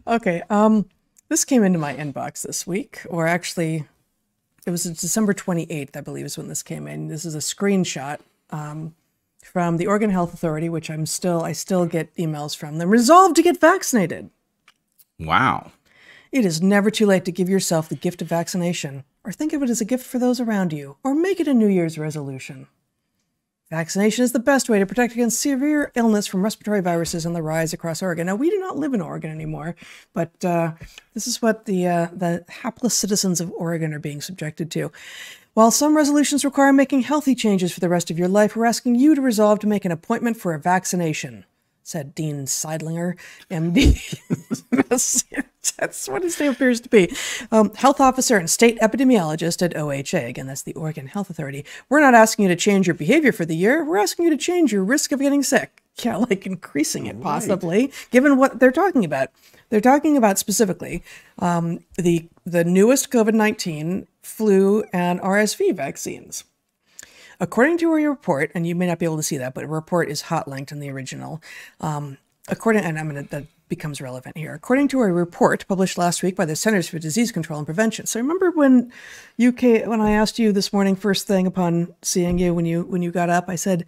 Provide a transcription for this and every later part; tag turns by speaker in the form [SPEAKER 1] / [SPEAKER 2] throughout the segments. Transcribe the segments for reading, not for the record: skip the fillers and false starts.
[SPEAKER 1] Okay. This came into my inbox this week, or actually, it was December 28th, I believe, is when this came in. This is a screenshot from the Oregon Health Authority, which I still get emails from them. Resolved to get vaccinated.
[SPEAKER 2] Wow.
[SPEAKER 1] It is never too late to give yourself the gift of vaccination, or think of it as a gift for those around you, or make it a New Year's resolution. Vaccination is the best way to protect against severe illness from respiratory viruses on the rise across Oregon. Now, we do not live in Oregon anymore, but this is what the hapless citizens of Oregon are being subjected to. While some resolutions require making healthy changes for the rest of your life, we're asking you to resolve to make an appointment for a vaccination, said Dean Seidlinger, MD. That's what his name appears to be. Health officer and state epidemiologist at OHA. Again, that's the Oregon Health Authority. We're not asking you to change your behavior for the year. We're asking you to change your risk of getting sick. Yeah, like increasing it possibly, given what they're talking about. They're talking about specifically the newest COVID-19, flu, and RSV vaccines. According to a report, and you may not be able to see that, but a report is hot linked in the original. That becomes relevant here. According to a report published last week by the Centers for Disease Control and Prevention. So remember when I asked you this morning, first thing upon seeing you when you got up, I said,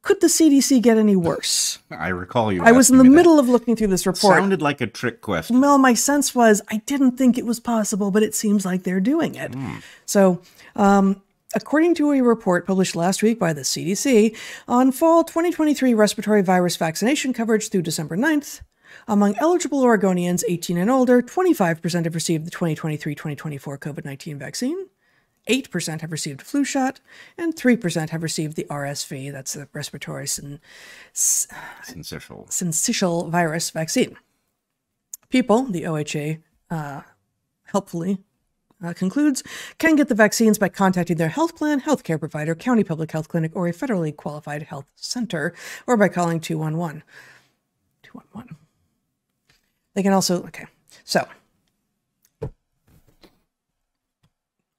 [SPEAKER 1] could the CDC get any worse?
[SPEAKER 2] I recall you.
[SPEAKER 1] I was in the middle of looking through this report.
[SPEAKER 2] Sounded like a trick question.
[SPEAKER 1] Well, my sense was I didn't think it was possible, but it seems like they're doing it. So, according to a report published last week by the CDC on fall 2023 respiratory virus vaccination coverage through December 9th, among eligible Oregonians 18 and older, 25% have received the 2023-2024 COVID-19 vaccine, 8% have received a flu shot, and 3% have received the RSV, that's the respiratory syncytial virus vaccine. People, the OHA helpfully concludes, can get the vaccines by contacting their health plan, healthcare provider, county public health clinic, or a federally qualified health center, or by calling 211. 211. They can also, okay, so.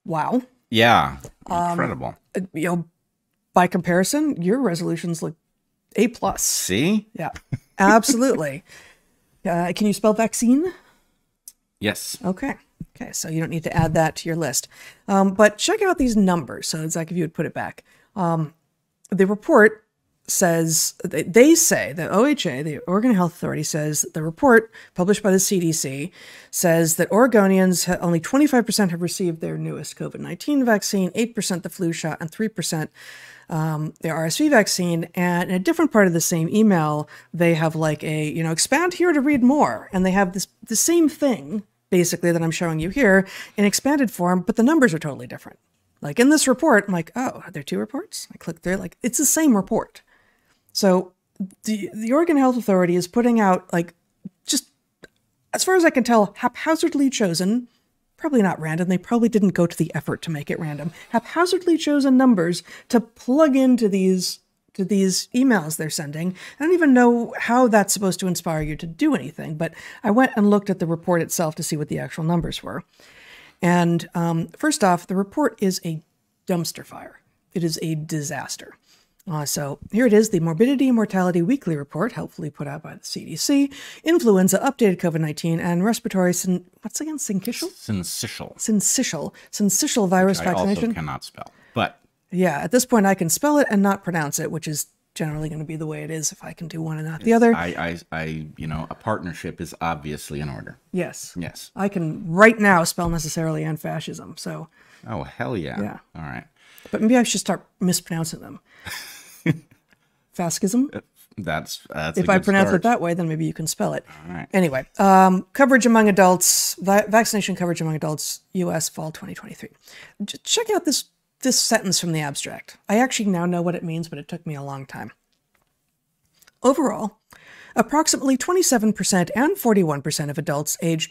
[SPEAKER 1] Wow.
[SPEAKER 2] Yeah, incredible.
[SPEAKER 1] By comparison, your resolutions look A+.
[SPEAKER 2] See?
[SPEAKER 1] Yeah, absolutely. Can you spell vaccine?
[SPEAKER 2] Yes.
[SPEAKER 1] Okay, so you don't need to add that to your list. But check out these numbers. So it's like if you would put it back. The report says, they say, the OHA, the Oregon Health Authority says, the report published by the CDC says that Oregonians, only 25% have received their newest COVID-19 vaccine, 8% the flu shot, and 3% the RSV vaccine. And in a different part of the same email, they have like expand here to read more. And they have the same thing, basically, that I'm showing you here in expanded form, but the numbers are totally different. Like in this report, I'm like, oh, are there two reports? I click there, like, it's the same report. So the Oregon Health Authority is putting out, like, just as far as I can tell, haphazardly chosen, probably not random. They probably didn't go to the effort to make it random. Haphazardly chosen numbers to plug into these emails they're sending. I don't even know how that's supposed to inspire you to do anything, but I went and looked at the report itself to see what the actual numbers were. And first off, the report is a dumpster fire. It is a disaster. So here it is, the Morbidity and Mortality Weekly Report, helpfully put out by the CDC, influenza, updated COVID-19, and respiratory, syncytial virus
[SPEAKER 2] I
[SPEAKER 1] vaccination.
[SPEAKER 2] also cannot spell, but.
[SPEAKER 1] Yeah, at this point I can spell it and not pronounce it, which is generally going to be the way it is if I can do one and not the other.
[SPEAKER 2] A partnership is obviously in order.
[SPEAKER 1] Yes.
[SPEAKER 2] Yes.
[SPEAKER 1] I can right now spell necessarily and fascism, so.
[SPEAKER 2] Oh, hell yeah.
[SPEAKER 1] Yeah.
[SPEAKER 2] All right.
[SPEAKER 1] But maybe I should start mispronouncing them. Fascism?
[SPEAKER 2] That's
[SPEAKER 1] if I pronounce it that way, then maybe you can spell it.
[SPEAKER 2] All right.
[SPEAKER 1] Anyway, coverage among adults, vaccination coverage among adults, U.S. fall 2023. Check out this sentence from the abstract. I actually now know what it means, but it took me a long time. Overall, approximately 27% and 41% of adults aged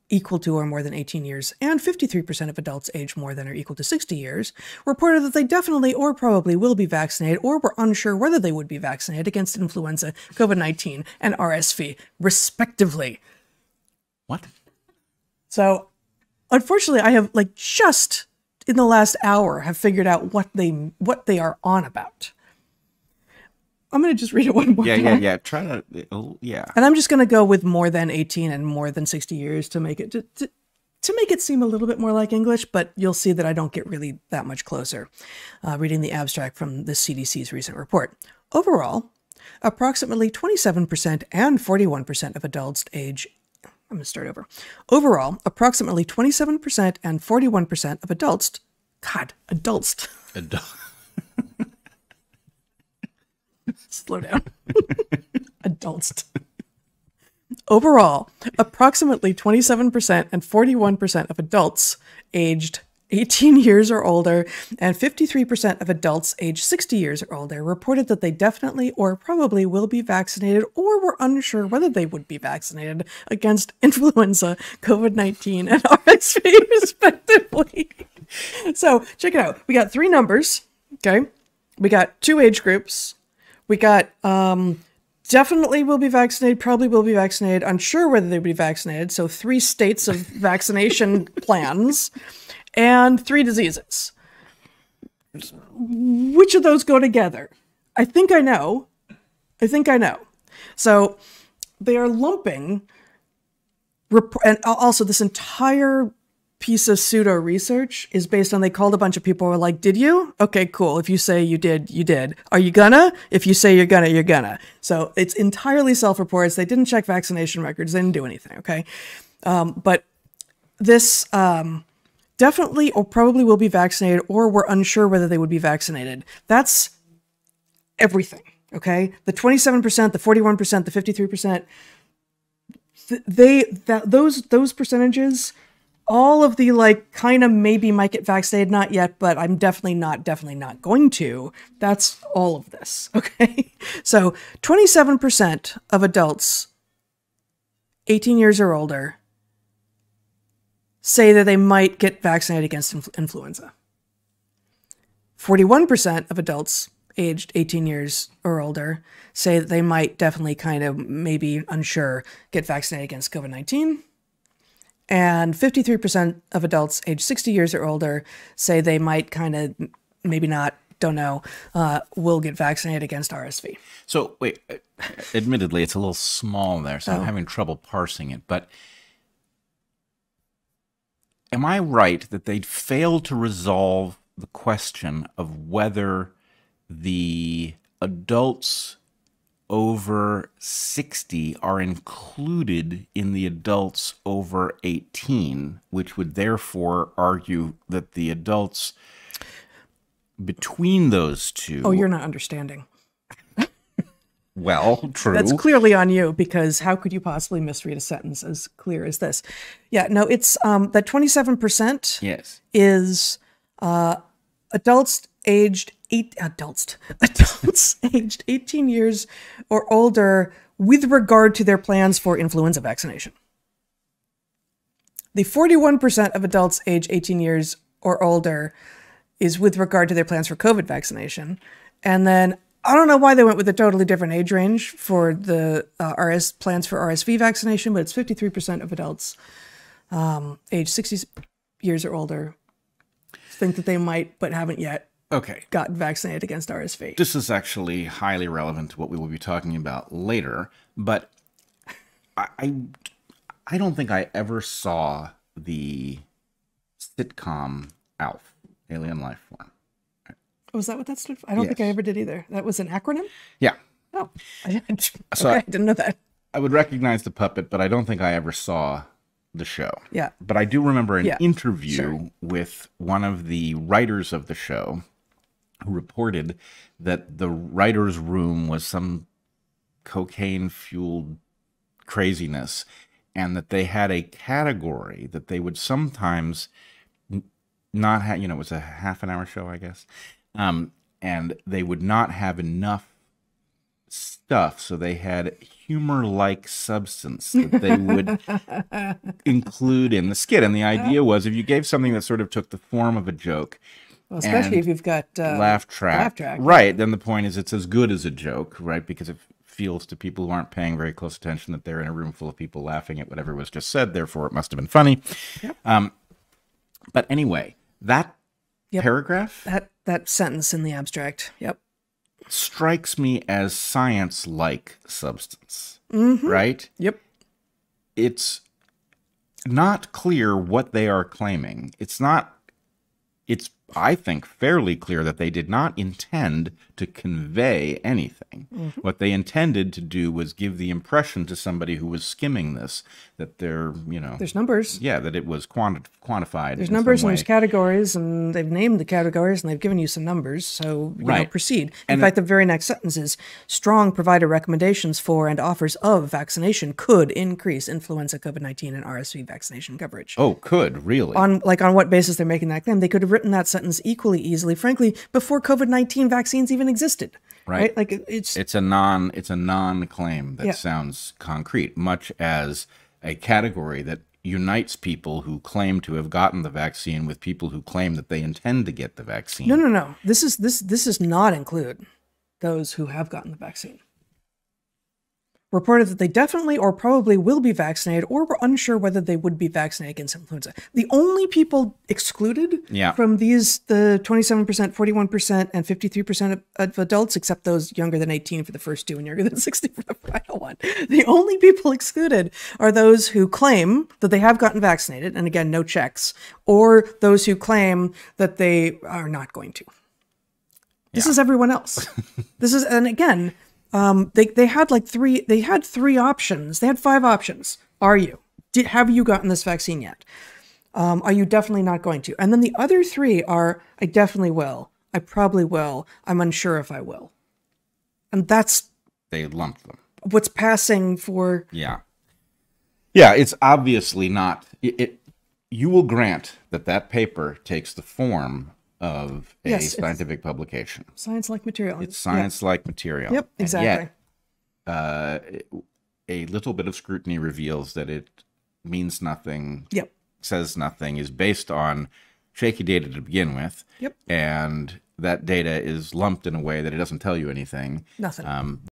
[SPEAKER 1] equal to or more than 18 years and 53% of adults aged more than or equal to 60 years reported that they definitely or probably will be vaccinated or were unsure whether they would be vaccinated against influenza, COVID-19, and RSV, respectively.
[SPEAKER 2] What?
[SPEAKER 1] So, unfortunately, I have just in the last hour have figured out what they are on about. I'm going to just read it one more time.
[SPEAKER 2] Yeah. Try to, yeah.
[SPEAKER 1] And I'm just going to go with more than 18 and more than 60 years to make it to make it seem a little bit more like English, but you'll see that I don't get really that much closer. Reading the abstract from the CDC's recent report. Overall, approximately 27% and 41% of adults age... I'm going to start over. Overall, approximately 27% and 41% of adults... God, adults. Slow down. Adults. Overall, approximately 27% and 41% of adults aged 18 years or older and 53% of adults aged 60 years or older reported that they definitely or probably will be vaccinated or were unsure whether they would be vaccinated against influenza, COVID-19, and RSV, respectively. So check it out. We got 3 numbers, okay? We got 2 age groups. We got definitely will be vaccinated, probably will be vaccinated, unsure whether they will be vaccinated. So 3 states of vaccination plans and 3 diseases. Which of those go together? I think I know. So they are lumping, and also this entire piece of pseudo research is based on, they called a bunch of people who were like, did you? Okay, cool. If you say you did, you did. Are you gonna? If you say you're gonna, you're gonna. So it's entirely self-reports. They didn't check vaccination records. They didn't do anything. Okay. But this, definitely or probably will be vaccinated or were unsure whether they would be vaccinated. That's everything. Okay. The 27%, the 41%, the 53%, those percentages, all of the like kind of maybe might get vaccinated, not yet, but I'm definitely not going to. That's all of this. Okay. So 27% of adults 18 years or older say that they might get vaccinated against influenza. 41% of adults aged 18 years or older say that they might definitely kind of maybe unsure get vaccinated against COVID-19. And 53% of adults aged 60 years or older say they might kind of, maybe not, don't know, will get vaccinated against RSV.
[SPEAKER 2] So, wait, admittedly, it's a little small there, so I'm having trouble parsing it. But am I right that they failed to resolve the question of whether the adults over 60 are included in the adults over 18, which would therefore argue that the adults between those two...
[SPEAKER 1] Oh, you're not understanding.
[SPEAKER 2] Well, true.
[SPEAKER 1] That's clearly on you, because how could you possibly misread a sentence as clear as this? Yeah, no, it's that 27%
[SPEAKER 2] yes.
[SPEAKER 1] is adults aged 18 years or older with regard to their plans for influenza vaccination. The 41% of adults aged 18 years or older is with regard to their plans for COVID vaccination. And then I don't know why they went with a totally different age range for the plans for RSV vaccination, but it's 53% of adults aged 60 years or older think that they might, but haven't yet.
[SPEAKER 2] Okay.
[SPEAKER 1] Gotten vaccinated against RSV.
[SPEAKER 2] This is actually highly relevant to what we will be talking about later, but I don't think I ever saw the sitcom ALF, Alien Life Form.
[SPEAKER 1] Oh, is that what that stood for? I don't think I ever did either. That was an acronym?
[SPEAKER 2] Yeah.
[SPEAKER 1] Oh, I didn't know that.
[SPEAKER 2] I would recognize the puppet, but I don't think I ever saw the show.
[SPEAKER 1] Yeah.
[SPEAKER 2] But I do remember an interview with one of the writers of the show who reported that the writer's room was some cocaine-fueled craziness, and that they had a category that they would sometimes not have, it was a half-an-hour show, I guess, and they would not have enough stuff, so they had humor-like substance that they would include in the skit. And the idea was, if you gave something that sort of took the form of a joke,
[SPEAKER 1] well, especially if you've got
[SPEAKER 2] laugh track, right? Then the point is, it's as good as a joke, right? Because it feels to people who aren't paying very close attention that they're in a room full of people laughing at whatever was just said. Therefore, it must have been funny. Yep. But anyway, that paragraph,
[SPEAKER 1] that sentence in the abstract,
[SPEAKER 2] strikes me as science-like substance, right?
[SPEAKER 1] Yep.
[SPEAKER 2] It's not clear what they are claiming. It's, I think, fairly clear that they did not intend to convey anything. What they intended to do was give the impression to somebody who was skimming this that
[SPEAKER 1] there's numbers.
[SPEAKER 2] Yeah, that it was quantified.
[SPEAKER 1] There's numbers and there's categories, and they've named the categories and they've given you some numbers. So proceed. In fact, the very next sentence is strong provider recommendations for and offers of vaccination could increase influenza, COVID-19, and RSV vaccination coverage.
[SPEAKER 2] Oh, could really?
[SPEAKER 1] On what basis they're making that claim? They could have written that sentence equally easily, frankly, before COVID-19 vaccines even existed. Right? Like it's a
[SPEAKER 2] non-claim that sounds concrete, much as a category that unites people who claim to have gotten the vaccine with people who claim that they intend to get the vaccine.
[SPEAKER 1] No. This does not include those who have gotten the vaccine. Reported that they definitely or probably will be vaccinated or were unsure whether they would be vaccinated against influenza. The only people excluded from these, the 27%, 41%, and 53% of adults, except those younger than 18 for the first two and younger than 60 for the final one. The only people excluded are those who claim that they have gotten vaccinated, and again, no checks, or those who claim that they are not going to. This is everyone else. And again, they had three options. They had 5 options. Have you gotten this vaccine yet? Are you definitely not going to? And then the other 3 are, I definitely will. I probably will. I'm unsure if I will. And
[SPEAKER 2] they lumped them.
[SPEAKER 1] What's passing for.
[SPEAKER 2] Yeah, it's obviously not, you will grant that paper takes the form of a scientific publication.
[SPEAKER 1] Science-like material.
[SPEAKER 2] It's science-like material.
[SPEAKER 1] Yep, exactly.
[SPEAKER 2] And yet, a little bit of scrutiny reveals that it means nothing, says nothing, is based on shaky data to begin with.
[SPEAKER 1] Yep.
[SPEAKER 2] And that data is lumped in a way that it doesn't tell you anything.
[SPEAKER 1] Nothing.